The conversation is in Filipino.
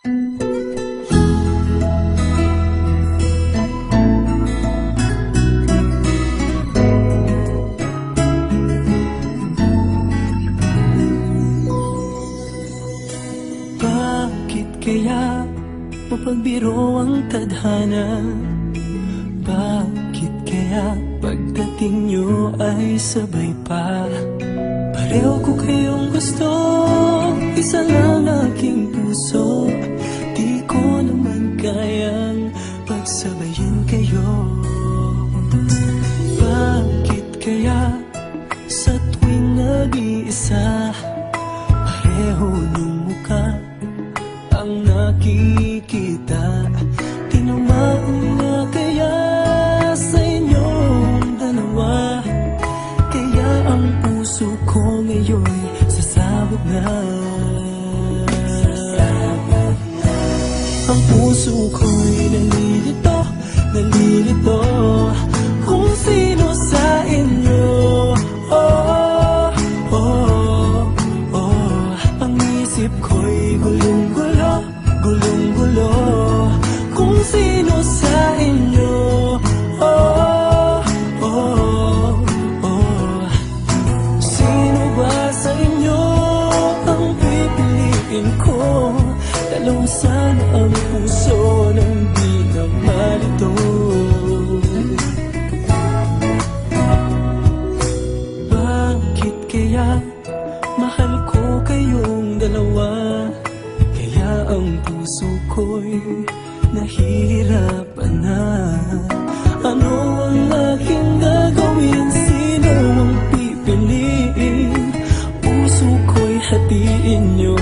Bakit kaya mapagbiro ang tadhana? Bakit kaya pagdating nyo ay sabay pa? Pareho ko kayong gusto, isa lang aking puso. Di ko naman kayang pagsabayin kayo. Bakit kaya sa tuwing nag-iisa, pareho ng mukha ang nakikita? Tinamaan na kaya sa inyong dalawa? Kaya ang puso ko ngayon sasabog na. Ang puso ko'y nalilito, nalilito kung sino sa inyo. Oh, oh, oh. Ang isip ko'y gulong-gulo, gulong-gulo kung sino sa inyo. Oh, oh, oh. Sino ba sa inyo ang pipiliin ko? Dalawang sana ang puso ng di na malito. Bakit kaya mahal ko kayong dalawa? Kaya ang puso ko'y nahihirapan na. Ano ang aking gagawin? Sino ang pipiliin? Puso ko'y hatiin nyo